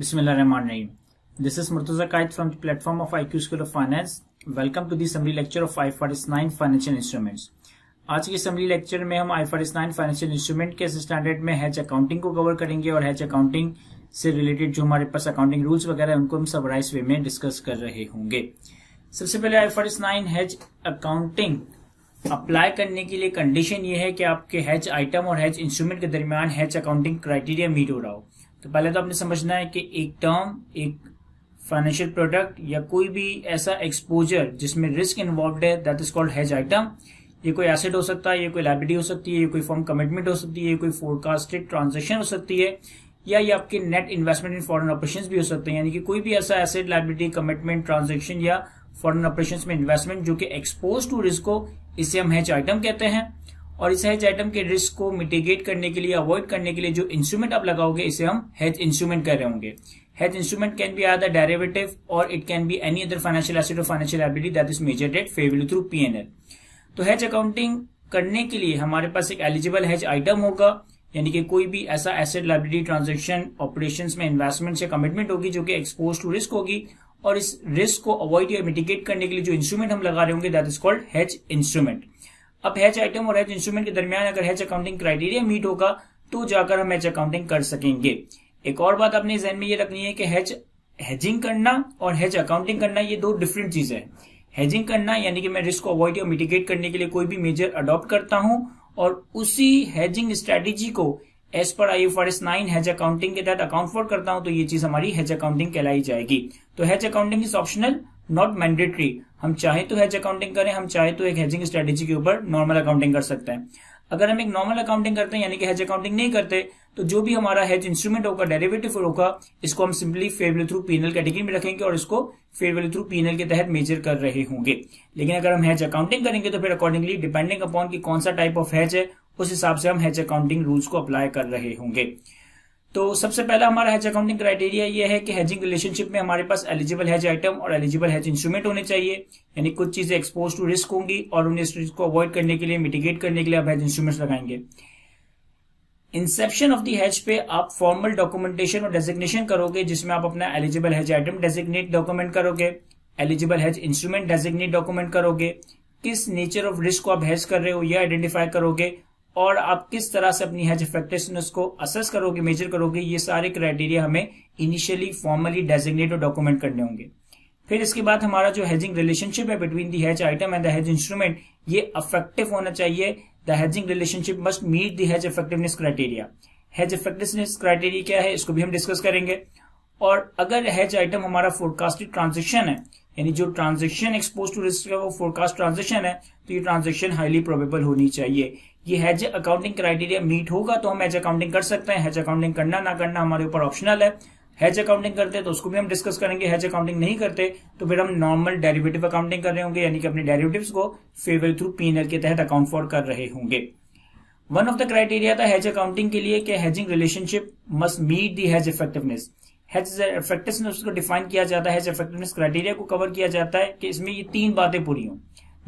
Bismillahirrahmanirrahim. This is Murtaza Qaid from the platform of IQ School of Finance. Welcome to the summary lecture of IFRS 9 Financial Instruments. आज के summary lecture में हम IFRS 9 Financial Instrument के standard में hedge accounting को cover करेंगे और hedge accounting से रिलेटेड जो हमारे पास accounting rules वगैरह उनको हम समराइज वे में डिस्कस कर रहे होंगे। सबसे पहले IFRS 9 hedge accounting अप्लाई करने के लिए कंडीशन ये है कि आपके hedge आइटम और hedge इंस्ट्रूमेंट के दरमियान hedge accounting क्राइटेरिया मीट हो रहा हो। तो पहले तो आपने समझना है कि एक टर्म, एक फाइनेंशियल प्रोडक्ट या कोई भी ऐसा एक्सपोजर जिसमें रिस्क इन्वॉल्व है that is called hedge item. ये कोई एसेट हो सकता है, ये कोई लायबिलिटी हो सकती है, ये कोई फॉर्म कमिटमेंट हो सकती है, ये कोई फोरकास्टेड ट्रांजेक्शन हो सकती है, या ये आपके net investment in foreign operations भी हो सकते हैं। यानी कि कोई भी ऐसा एसेट, लायबिलिटी, कमिटमेंट, ट्रांजेक्शन या फॉरेन ऑपरेशंस में इन्वेस्टमेंट जो कि एक्सपोज टू रिस्क हो, इसे हम हेज आइटम कहते हैं। और इस हेज आइटम के रिस्क को मिटिगेट करने के लिए, अवॉइड करने के लिए जो इंस्ट्रूमेंट आप लगाओगे इसे हम हेज इंस्ट्रूमेंट कह रहे होंगे। Hedge instrument can be either derivative और it can be any other financial asset और financial liability that is measured at fair value through P&L। तो हेज अकाउंटिंग करने के लिए हमारे पास एक एलिजिबल हेज आइटम होगा, यानी कि कोई भी ऐसा एसेट, लायबिलिटी, ट्रांजेक्शन, ऑपरेशंस में इन्वेस्टमेंट या कमिटमेंट होगी जो कि एक्सपोज टू रिस्क होगी, और इस रिस्क को अवॉइड या मिटिगेट करने के लिए जो इंस्ट्रूमेंट हम लगा रहे होंगे that is called hedge instrument. अब हेज आइटम और हेज इंस्ट्रूमेंट के दरमियान अगर हेज अकाउंटिंग क्राइटेरिया मीट होगा तो जाकर हम हेज अकाउंटिंग कर सकेंगे। एक और बात अपने ज़हन में ये रखनी है कि हेजिंग करना और हेज अकाउंटिंग करना ये दो डिफरेंट चीजें हैं। हेजिंग करना यानी कि मैं रिस्क को अवॉइड या मिटिगेट करने के लिए कोई भी मेजर अडॉप्ट करता हूं और उसी हेजिंग स्ट्रेटेजी को as per IFRS 9 hedge accounting के तहत अकाउंट फॉर करता हूं, तो ये चीज हमारी हेज अकाउंटिंग कहलाई जाएगी। तो hedge accounting is optional, not mandatory. हम चाहे तो हेज अकाउंटिंग करें, हम चाहे तो एक हेजिंग स्ट्रेटेजी के ऊपर नॉर्मल अकाउंटिंग कर सकते हैं। अगर हम एक नॉर्मल अकाउंटिंग करते हैं यानी कि हेज अकाउंटिंग नहीं करते, तो जो भी हमारा हेज इंस्ट्रूमेंट होगा, डेरिवेटिव होगा, इसको हम simply fair value through P&L category में रखेंगे और इसको फेयर वैल्यू थ्रू P&L के तहत मेजर कर रहे होंगे। लेकिन अगर हम हेज अकाउंटिंग करेंगे तो फिर अकॉर्डिंगली डिपेंडिंग अपॉन कि कौन सा टाइप ऑफ हेज है उस हिसाब से हम हेज अकाउंटिंग रूल्स को अप्लाई कर रहे होंगे। तो सबसे पहला हमारा हेज अकाउंटिंग क्राइटेरिया ये है कि हेजिंग रिलेशनशिप में हमारे पास एलिजिबल हेज आइटम और एलिजिबल हेज इंस्ट्रूमेंट होने चाहिए। यानी कुछ चीजें एक्सपोज टू रिस्क होंगी और उन्हें इस रिस्क को अवॉइड करने के लिए, मिटिगेट करने के लिए आप हेज इंस्ट्रूमेंट्स लगाएंगे। इंसेप्शन ऑफ दी हेज पे आप फॉर्मल डॉक्यूमेंटेशन और डेजिग्नेशन करोगे जिसमें आप अपना eligible hedge item designate document करोगे, eligible hedge instrument designate document करोगे, किस नेचर ऑफ रिस्क को आप हेज कर रहे हो यह आइडेंटिफाई करोगे, और आप किस तरह से अपनी हेज इफेक्टिवनेस को असेस करोगे, मेजर करोगे। ये सारे क्राइटेरिया हमें इनिशियली फॉर्मली डेजिग्नेट और डॉक्यूमेंट करने होंगे। फिर इसके बाद हमारा जो हेजिंग रिलेशनशिप है between the hedge item and the hedge instrument, ये अफेक्टिव होना चाहिए। The hedging relationship must meet the hedge effectiveness criteria. Hedge effectiveness criteria क्या है इसको भी हम डिस्कस करेंगे। और अगर हेज आइटम हमारा फोरकास्टेड ट्रांजेक्शन है, यानी जो ट्रांजेक्शन एक्सपोज टू रिस्क है वो फोरकास्ट ट्रांजेक्शन है, तो ये ट्रांजेक्शन हाईली प्रोबेबल होनी चाहिए। ये हेज अकाउंटिंग क्राइटेरिया मीट होगा तो हम हेज अकाउंटिंग कर सकते हैं। हेज अकाउंटिंग करना ना करना हमारे ऊपर ऑप्शनल है। हेज अकाउंटिंग करते हैं तो उसको भी हम डिस्कस करेंगे। हेज अकाउंटिंग नहीं करते तो फिर हम नॉर्मल डेरिवेटिव अकाउंटिंग कर रहे होंगे, यानी कि अपने डेरिवेटिव्स को फेयर वैल्यू थ्रू P&L के तहत अकाउंट फॉर कर रहे होंगे। वन ऑफ द क्राइटेरिया था हेज अकाउंटिंग के लिए कि हेजिंग रिलेशनशिप मस्ट मीट दी हेज इफेक्टिवनेस। हेज इफेक्टिवनेस को डिफाइन किया जाता है, हेज इफेक्टिवनेस क्राइटेरिया को कवर किया जाता है कि इसमें ये तीन बातें पूरी हों।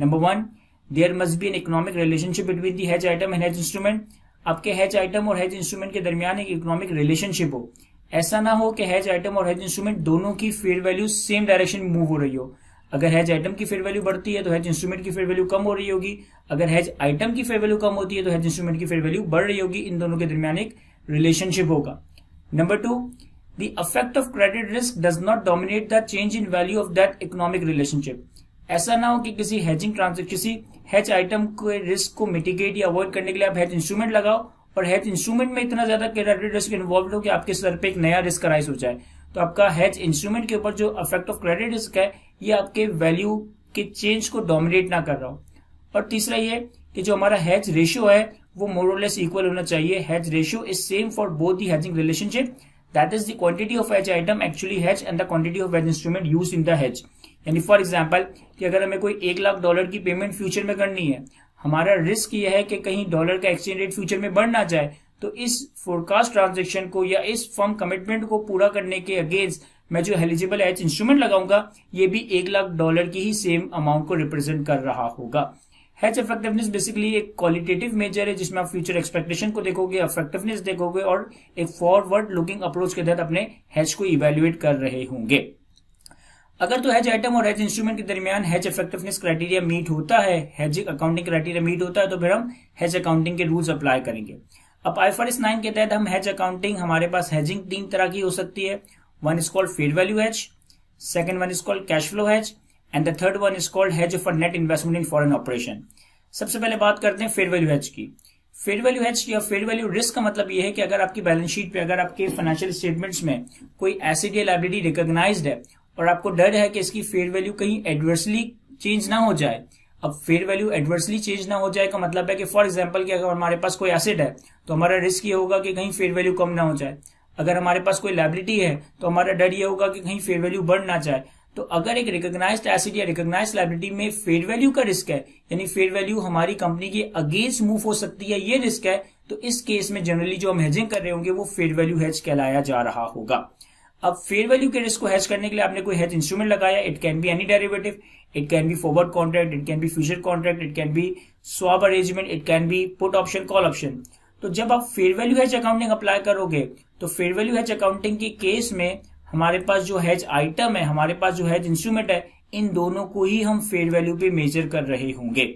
Number one, there must be an economic relationship between the hedge item and hedge instrument. आपके हेज आइटम और हेज इंस्ट्रूमेंट के दरमियान एक इकोनॉमिक रिलेशनशिप हो। ऐसा ना हो कि हेज आइटम और हेज इंस्ट्रूमेंट दोनों की फेयर वैल्यू सेम डायरेक्शन में मूव हो रही हो। अगर हेज आइटम की फेयर वैल्यू बढ़ती है तो हेज इंस्ट्रूमेंट की फेयर वैल्यू कम हो रही होगी। अगर हेज आइटम की फेयर वैल्यू कम होती है तो हेज इंस्ट्रूमेंट की फेयर वैल्यू बढ़ रही होगी। इन दोनों के दरमियान एक रिलेशनशिप होगा। Number two, the effect of credit risk does not dominate the change in value of that economic relationship। ऐसा ना हो कि किसी हेजिंग ट्रांजेक्शन, किसी हेज आइटम के रिस्क को मिटिगेट या अवॉइड करने के लिए आप हेज इंस्ट्रूमेंट लगाओ और हेज इंस्ट्रूमेंट में इतना ज्यादा क्रेडिट रिस्क इन्वॉल्व हो कि आपके सर पे एक नया रिस्क राइज हो जाए, तो आपका हेज इंस्ट्रूमेंट के ऊपर जो इफेक्ट ऑफ क्रेडिट रिस्क है ये आपके वैल्यू के चेंज को डोमिनेट ना कर रहा हो। और तीसरा ये कि जो हमारा हेज रेशियो है वो मोर और लेस इक्वल होना चाहिए। Hedge ratio is same for both the hedging relationship, that is the quantity of hedge item actually hedged and the quantity of hedge instrument used in the hedge। यानी for example कि अगर हमें कोई $1 लाख की payment future में करनी है, हमारा रिस्क ये है कि कहीं डॉलर का एक्सचेंज रेट फ्यूचर में बढ़ ना जाए, तो इस फोरकास्ट ट्रांजेक्शन को या इस फर्म कमिटमेंट को पूरा करने के अगेंस्ट मैं जो एलिजिबल हेज इंस्ट्रूमेंट लगाऊंगा ये भी $1 लाख की ही सेम अमाउंट को रिप्रेजेंट कर रहा होगा। हेज इफेक्टिवनेस बेसिकली एक क्वालिटेटिव मेजर है जिसमें आप फ्यूचर एक्सपेक्टेशन को देखोगे, इफेक्टिवनेस देखोगे और एक फॉरवर्ड लुकिंग अप्रोच के तहत अपने हेज को इवेल्युएट कर रहे होंगे। अगर तो हेज आइटम और हेज इंस्ट्रूमेंट के दरमियान हेज इफेक्टिवनेस क्राइटेरिया मीट होता है, हेज अकाउंटिंग क्राइटेरिया मीट होता है, तो फिर हम हेज अकाउंटिंग के रूल्स अप्लाई करेंगे। अब IFRS 9 के तहत हम हेज अकाउंटिंग, हमारे पास हेजिंग 3 तरह की हो सकती है। One is called fair value hedge, second one is called cash flow hedge and the third one is called hedge of net investment in foreign operation. सबसे पहले बात करते हैं फेयर वैल्यू हेज की। फेयर वैल्यू हेज या fair value risk का मतलब यह है कि अगर आपकी बैलेंस शीट पे, अगर आपके फाइनेंशियल स्टेटमेंट्स में कोई एसेट या लायबिलिटी रिकॉग्नाइज्ड है और आपको डर है कि इसकी फेयर वैल्यू कहीं एडवर्सली चेंज ना हो जाए। अब फेयर वैल्यू एडवर्सली चेंज ना हो जाए का मतलब है कि फॉर एग्जांपल कि अगर हमारे पास कोई एसेट है तो हमारा रिस्क ये होगा कि कहीं फेयर वैल्यू कम ना हो जाए। अगर हमारे पास कोई लायबिलिटी है तो हमारा डर ये होगा कि कहीं फेयर वैल्यू बढ़ ना जाए। तो अगर एक रिकॉग्नाइज्ड एसेट या रिकॉग्नाइज्ड लायबिलिटी में फेयर वैल्यू का रिस्क है, यानी फेयर वैल्यू हमारी कंपनी के अगेंस्ट मूव हो सकती है, ये रिस्क है, तो इस केस में जनरली जो हम हेजिंग कर रहे होंगे वो फेयर वैल्यू हेज कहलाया जा रहा होगा। अब फेयर वैल्यू के रिस्क को हेज करने के लिए आपने कोई हेज इंस्ट्रूमेंट लगाया, it can be any derivative, it can B forward contract, it can B future contract, it can B swap arrangement, it can B put option, call option. तो जब आप fair value hedge accounting apply करोगे तो fair value hedge accounting के case में हमारे पास जो hedge item है, हमारे पास जो हेज इंस्ट्रूमेंट है, इन दोनों को ही हम फेयर वैल्यू पे मेजर कर रहे होंगे।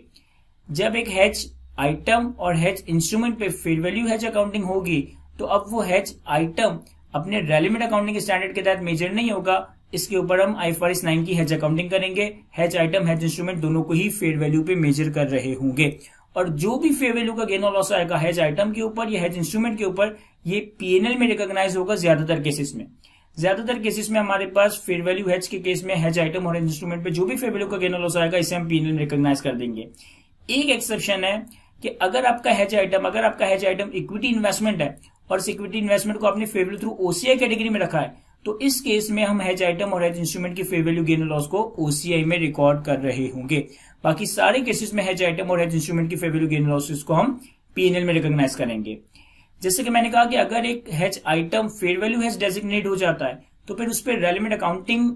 जब एक हेज आइटम और हेज इंस्ट्रूमेंट पे फेयर वैल्यू हेज अकाउंटिंग होगी तो अब वो हेज आइटम अपने रेलेवेंट अकाउंटिंग स्टैंडर्ड के तहत मेजर नहीं होगा, इसके ऊपर हम IFRS 9 की हेज अकाउंटिंग करेंगे। हेज आइटम, हेज इंस्ट्रूमेंट दोनों को ही फेयर वैल्यू पे मेजर कर रहे होंगे और जो भी फेयर वैल्यू का गेन और लॉस आएगा हेज आइटम के ऊपर या हेज इंस्ट्रूमेंट के ऊपर, ये P&L में रिकॉग्नाइज होगा ज्यादातर केसेस में। ज्यादातर केसेस में हमारे पास फेयर वैल्यू हेज के केस में हेज आइटम और हेज इंस्ट्रूमेंट पे जो भी फेयर वैल्यू का गेन और लॉस आएगा इसे हम P&L में रिकॉग्नाइज कर देंगे। एक एक्सेप्शन है कि अगर आपका हेज आइटम इक्विटी इन्वेस्टमेंट है और इस इक्विटी इन्वेस्टमेंट को आपने fair value through OCI category में रखा है, तो इस केस में हम हेज आइटम और हेज इंस्ट्रूमेंट की फेयर वैल्यू गेन और लॉस को OCI में रिकॉर्ड कर रहे होंगे। बाकी सारे केसेस में हेज आइटम और हेज इंस्ट्रूमेंट की फेयर वैल्यू गेन और लॉस को हम P&L में रिकॉग्नाइज करेंगे। जैसे कि मैंने कहा कि अगर एक hedge item fair value hedge designate हो जाता है तो फिर उस पर रेलेवेंट अकाउंटिंग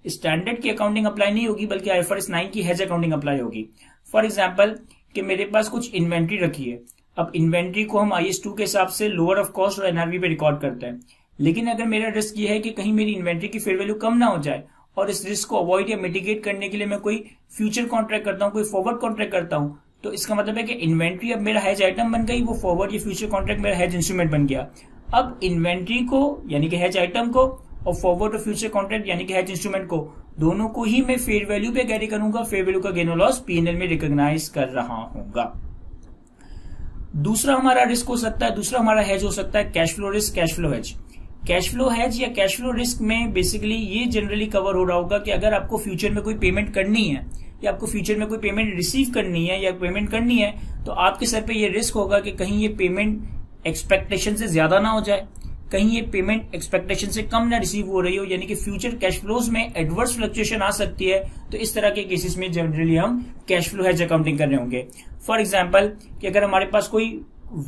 स्टैंडर्ड की अकाउंटिंग अप्लाई नहीं होगी बल्कि IFRS 9 की हेज अकाउंटिंग अप्लाई होगी। फॉर एग्जाम्पल कि मेरे पास कुछ इन्वेंट्री रखी है, अब इन्वेंट्री को हम IS2 के हिसाब से लोअर ऑफ कॉस्ट और NRV पे रिकॉर्ड करते हैं, लेकिन अगर मेरा रिस्क ये है कि कहीं मेरी इन्वेंट्री की फेयर वैल्यू कम ना हो जाए और इस रिस्क को अवॉइड या मिटिगेट करने के लिए मैं कोई फ्यूचर कॉन्ट्रैक्ट करता हूं, कोई फॉरवर्ड कॉन्ट्रैक्ट करता हूं, तो इसका मतलब है कि इन्वेंट्री अब मेरा हेज आइटम बन गई, वो फॉरवर्ड या फ्यूचर कॉन्ट्रैक्ट मेरा हेज इंस्ट्रूमेंट बन गया। अब इन्वेंट्री को यानी कि हेज आइटम को और फॉरवर्ड और फ्यूचर कॉन्ट्रैक्ट यानी कि हेज इंस्ट्रूमेंट को, दोनों को ही मैं फेयर वैल्यू पे कैरी करूंगा, फेयर वैल्यू का गेन और लॉस P&L में रिकॉग्नाइज कर रहा हूंगा। दूसरा हमारा रिस्क हो सकता है, दूसरा हमारा हेज हो सकता है cash flow risk, cash flow hedge. Cash flow hedge या कैश फ्लो रिस्क में बेसिकली ये जनरली कवर हो रहा होगा कि अगर आपको फ्यूचर में कोई पेमेंट करनी है या आपको फ्यूचर में कोई पेमेंट रिसीव करनी है या पेमेंट करनी है, तो आपके सर पे ये रिस्क होगा कि कहीं ये पेमेंट एक्सपेक्टेशन से ज्यादा ना हो जाए, कहीं ये पेमेंट एक्सपेक्टेशन से कम ना रिसीव हो रही हो, यानी कि फ्यूचर कैश फ्लोज में एडवर्स फ्लक्चुएशन आ सकती है। तो इस तरह के केसेस में जनरली हम कैश फ्लो हेज अकाउंटिंग कर रहे होंगे। फॉर एग्जांपल कि अगर हमारे पास कोई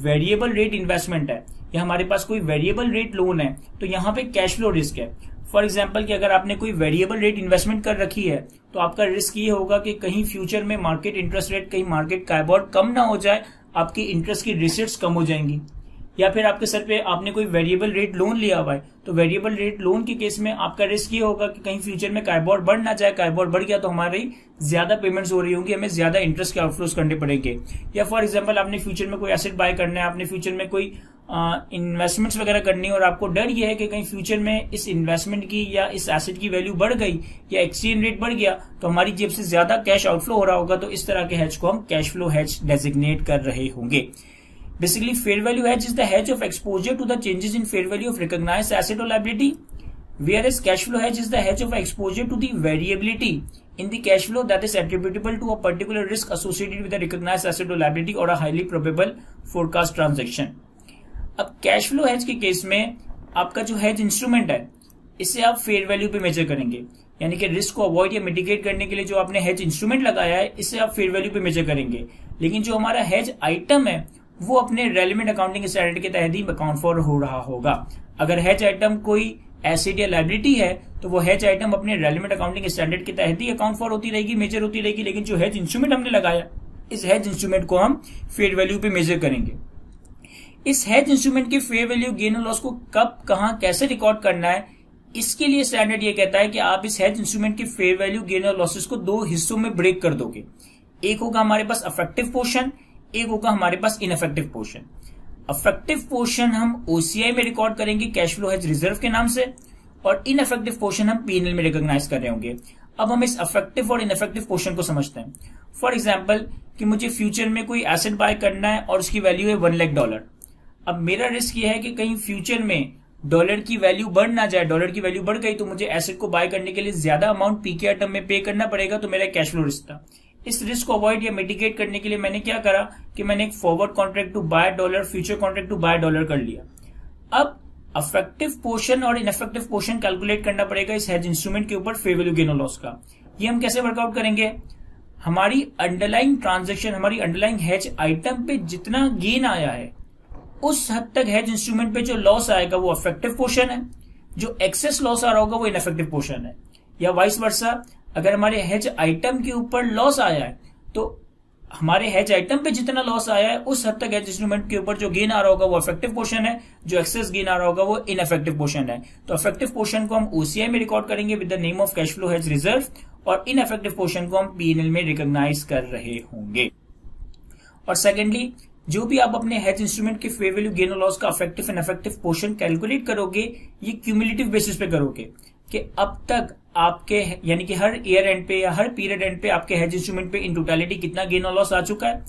वेरिएबल रेट इन्वेस्टमेंट है या हमारे पास कोई वेरिएबल रेट लोन है, तो यहाँ पे कैश फ्लो रिस्क है। फॉर एग्जाम्पल कि अगर आपने कोई वेरिएबल रेट इन्वेस्टमेंट कर रखी है तो आपका रिस्क ये होगा कि कहीं फ्यूचर में मार्केट इंटरेस्ट रेट, कहीं मार्केट काइबॉर कम ना हो जाए, आपकी इंटरेस्ट की रिसिट्स कम हो जाएंगी। या फिर आपके सर पे आपने कोई वेरिएबल रेट लोन लिया हुआ है, तो वेरिएबल रेट लोन के केस में आपका रिस्क ये होगा कि कहीं फ्यूचर में काइबॉर बढ़ ना जाए, काइबॉर बढ़ गया तो हमारी ज्यादा पेमेंट्स हो रही होंगी, हमें ज्यादा इंटरेस्ट के आउटफ्लोज करने पड़ेंगे। या फॉर एग्जांपल आपने फ्यूचर में कोई एसेट बाय करना है, आपने फ्यूचर में कोई इन्वेस्टमेंट्स वगैरह करनी है और आपको डर ये है कि कहीं फ्यूचर में इस इन्वेस्टमेंट की या इस एसेट की वैल्यू बढ़ गई या एक्सचेंज रेट बढ़ गया तो हमारी जेब से ज्यादा कैश आउटफ्लो हो रहा होगा, तो इस तरह के हेज को हम कैश फ्लो हेज डेजिग्नेट कर रहे होंगे। Basically, fair value hedge is the hedge of exposure to the changes in fair value of recognized asset or liability, whereas cash flow hedge is the hedge of exposure to the variability in the cash flow that is attributable to a particular risk associated with a recognized asset or liability or a highly probable forecast transaction. अब cash flow hedge के case में आपका जो hedge instrument है इसे आप fair value पे major करेंगे, यानी कि रिस्क को अवॉइड या मिटिगेट करने के लिए जो आपने hedge instrument लगाया है इसे आप fair value पे मेजर करेंगे। लेकिन जो हमारा hedge item है वो अपने रेलेवेंट अकाउंटिंग स्टैंडर्ड के तहत ही अकाउंट फॉर हो रहा होगा। अगर हेज आइटम कोई एसेट या लायबिलिटी है तो वो हेज आइटम अपने रेलेवेंट अकाउंटिंग स्टैंडर्ड के तहत ही अकाउंट फॉर होती रहेगी, मेजर होती रहेगी। लेकिन जो हेज इंस्ट्रूमेंट हमने लगाया इस हेज इंस्ट्रूमेंट को हम फेयर वैल्यू पे मेजर करेंगे। इस हेज इंस्ट्रूमेंट के फेयर वैल्यू गेन और लॉस को कब, कहां, कैसे रिकॉर्ड करना है, इसके लिए स्टैंडर्ड ये कहता है कि आप इस हेज इंस्ट्रूमेंट के फेयर वैल्यू गेन और लॉसेस को दो हिस्सों में ब्रेक कर दोगे। एक होगा हमारे पास अफेक्टिव पोर्शन, एक होगा हमारे पास इनअफेक्टिव पोर्शन। अफेक्टिव पोर्शन हम ओसीआई में रिकॉर्ड करेंगे कैश फ्लो हेज रिजर्व के नाम से, और इनअफेक्टिव पोर्शन हम पीएनएल में रिकॉग्नाइज कर रहे होंगे। अब हम इस अफेक्टिव और इनअफेक्टिव पोर्शन को समझते हैं। फॉर एग्जाम्पल कि मुझे फ्यूचर में कोई एसेट बाय करना है और उसकी वैल्यू है $1 लाख। अब मेरा रिस्क ये है कि कहीं फ्यूचर में डॉलर की वैल्यू बढ़ ना जाए, डॉलर की वैल्यू बढ़ गई तो मुझे एसेट को बाय करने के लिए ज्यादा अमाउंट पीकेआर टर्म में पे करना पड़ेगा, तो मेरा कैश फ्लो रिस्क था। इस रिस्क को अवॉइड या मिटिगेट करने के लिए मैंने क्या करा कि मैंने एक forward contract to buy dollar, future contract to buy dollar कर लिया। अब अफेक्टिव पोर्शन और इनअफेक्टिव पोर्शन कैलकुलेट करना पड़ेगा इस हेज इंस्ट्रूमेंट के ऊपर फेयर वैल्यू गेन और लॉस का। ये हम कैसे वर्कआउट करेंगे? हमारी अंडरलाइंग ट्रांजैक्शन, हमारी अंडरलाइंग हेज आइटम पे जितना गेन आया है उस हद तक हेज इंस्ट्रूमेंट पे जो लॉस आएगा वो अफेक्टिव पोर्शन है, जो एक्सेस लॉस आ रहा होगा वो इनअफेक्टिव पोर्शन है। या वाइस वर्सा, अगर हमारे हेज आइटम के ऊपर लॉस आया है तो हमारे हेज आइटम पे जितना लॉस आया है उस हद तक हेज इंस्ट्रूमेंट के ऊपर जो गेन आ रहा होगा वो अफेक्टिव पोर्शन है, जो एक्सेस गेन आ रहा होगा वो इनअफेक्टिव पोर्शन है। तो अफेक्टिव पोर्शन को हम ओसीआई में रिकॉर्ड करेंगे with the name of cash flow hedge reserve, और इनअफेक्टिव पोर्शन को हम पीएनएल में रिकॉग्नाइज कर रहे होंगे। और सेकेंडली, जो भी आप अपने हेज इंस्ट्रूमेंट के फेयर वैल्यू गेन और लॉस का affective and ineffective portion calculate करोगे, ये क्यूमुलेटिव बेसिस पे करोगे कि अब तक आपके यानी कि हर ईयर एंड पे या हर पीरियड एंड पे आपके हेज इंस्ट्रूमेंट पे इन टोटलिटी कितना गेन और लॉस आ चुका है।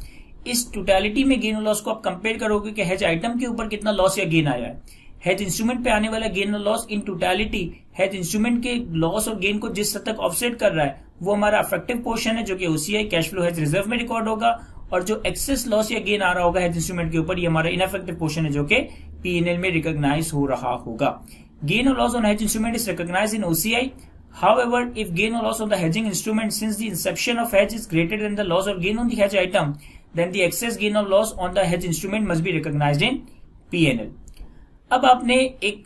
इस टोटलिटी में गेन और लॉस को आप कंपेयर करोगे कि हेज आइटम के ऊपर कितना लॉस या गेन आया है। हेज इंस्ट्रूमेंट पे आने वाला गेन और loss in totality hedge instrument के लॉस और गेन को जिस हद तक ऑफसेट कर रहा है वो हमारा अफेक्टिव पोर्शन है, जो कि OCI cash flow hedge reserve में रिकॉर्ड होगा, और जो एक्सेस लॉस या गेन आ रहा होगा हेज इंस्ट्रूमेंट के ऊपर ये हमारा इनअफेक्टिव पोर्शन है, जो कि पीएनएल में रिकॉग्नाइज हो रहा होगा। Gain or loss on hedge instrument is recognized in OCI. However, if gain or loss on the hedging instrument since the inception of hedge is greater than the loss or gain on the hedge item, then the excess gain or loss on the hedge instrument must be recognized in PNL. अब आपने एक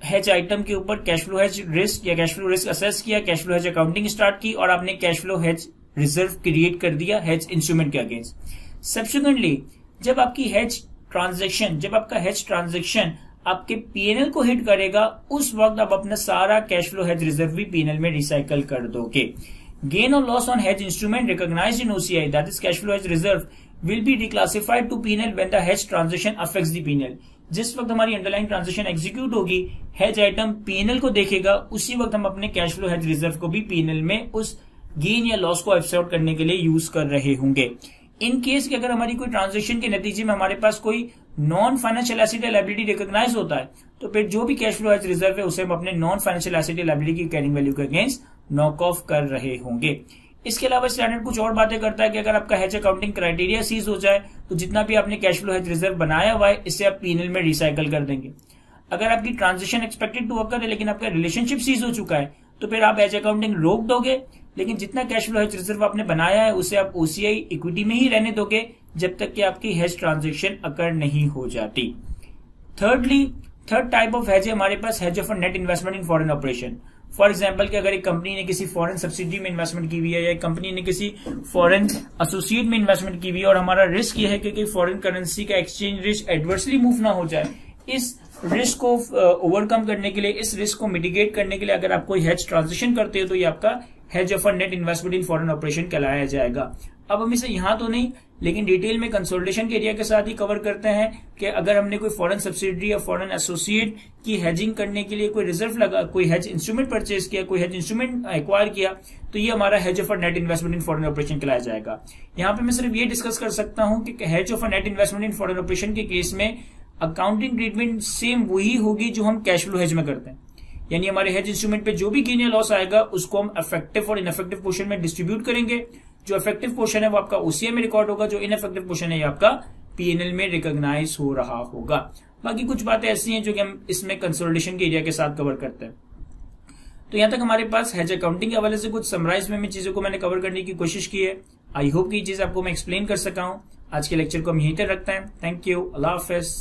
hedge item के ऊपर cash flow hedge risk या cash flow risk assess किया, cash flow hedge accounting start की, और आपने cash flow hedge reserve create कर दिया hedge इंस्ट्रूमेंट के अगेंस्ट। सब्सिक्वेंटली जब आपकी hedge ट्रांजेक्शन, जब आपका hedge ट्रांजेक्शन आपके पीएनएल को हिट करेगा, उस वक्त आप अपना सारा कैश फ्लो हेज रिजर्व भी पीएनएल में रिसाइकल कर दोगे। गेन और loss on hedge instrument recognised in OCI, that is cash flow hedge reserve, will be reclassified to PNL when the hedge transaction affects the PNL. जिस वक्त हमारी underline transaction execute होगी, hedge item PNL को देखेगा, उसी वक्त हम अपने कैश फ्लो हेज रिजर्व को भी पीएनएल में उस गेन या लॉस को एब्सॉर्ब करने के लिए यूज कर रहे होंगे। इन केस कि अगर हमारी कोई ट्रांजैक्शन के नतीजे में हमारे पास कोई नॉन फाइनेंशियल एसेट या लायबिलिटी रिकॉग्नाइज होता है, तो फिर जो भी कैश फ्लो हेज रिजर्व है उसे हम अपने नॉन फाइनेंशियल एसेट या लायबिलिटी की कैरिंग वैल्यू के अगेंस्ट नॉक ऑफ कर रहे होंगे। इसके अलावा स्टैंडर्ड कुछ और बातें करता है कि अगर आपका हेज अकाउंटिंग क्राइटेरिया सीज हो जाए तो जितना भी आपने कैश फ्लो हेज रिजर्व बनाया हुआ है इससे आप पीएनएल में रिसाइकल कर देंगे। अगर आपकी ट्रांजेक्शन एक्सपेक्टेड टू अकर है लेकिन आपका रिलेशनशिप सीज हो चुका है तो फिर आप हेज अकाउंटिंग रोक दोगे, लेकिन जितना कैश फ्लो हेज रिजर्व आपने बनाया है उसे आप ओसीआई इक्विटी में ही रहने दोगे जब तक कि आपकी हेज ट्रांजैक्शन अकर नहीं हो जाती। थर्ड टाइप ऑफ हेज है हमारे पास hedge of net investment in foreign operation. For example कि अगर एक कंपनी ने किसी फॉरेन सब्सिडी में इन्वेस्टमेंट की हुई है या एक कंपनी ने किसी फॉरेन एसोसिएट में इन्वेस्टमेंट की हुई है और हमारा रिस्क ये है कि फॉरेन करेंसी का एक्सचेंज रिस्क एडवर्सली मूव ना हो जाए, इस रिस्क को ओवरकम करने के लिए, इस रिस्क को मिटिगेट करने के लिए अगर आप कोई हेज ट्रांजेक्शन करते हो तो ये आपका hedge of net investment in foreign operation कहलाया जाएगा। अब हम इसे यहां तो नहीं लेकिन डिटेल में कंसोलिडेशन के एरिया के साथ ही कवर करते हैं कि अगर हमने कोई फॉरेन सब्सिडरी या फॉरेन एसोसिएट की हेजिंग करने के लिए कोई रिजर्व लगा, कोई हेज इंस्ट्रूमेंट परचेज किया, कोई हेज इंस्ट्रूमेंट एक्वायर किया, तो ये हमारा hedge of net investment in foreign operation कहलाया जाएगा। यहाँ पे मैं सिर्फ ये डिस्कस कर सकता हूं कि hedge of net investment in foreign operation के केस में अकाउंटिंग ट्रीटमेंट सेम वही होगी जो हम कैश फ्लो हेज में करते हैं, यानी हमारे हेज इंस्ट्रूमेंट पे जो भी गेन या लॉस आएगा उसको हम इफेक्टिव और इनइफेक्टिव पोर्शन में डिस्ट्रीब्यूट करेंगे। जो इफेक्टिव पोर्शन है वो आपका ओसीआई में रिकॉर्ड होगा, जो इनइफेक्टिव पोर्शन है ये आपका पीएनएल में रिकॉग्नाइज हो रहा होगा। बाकी कुछ बातें ऐसी हैं जो कि हम इसमें कंसोलिडेशन के एरिया के साथ कवर करते हैं। तो यहां तक हमारे पास हेज अकाउंटिंग के हवाले से कुछ समराइज में चीजों को मैंने कवर करने की कोशिश की है। आई होप कि ये चीज आपको मैं एक्सप्लेन कर सका हूं। आज के लेक्चर को हम यहीं तक रखते हैं। Thank you, Allah Hafiz.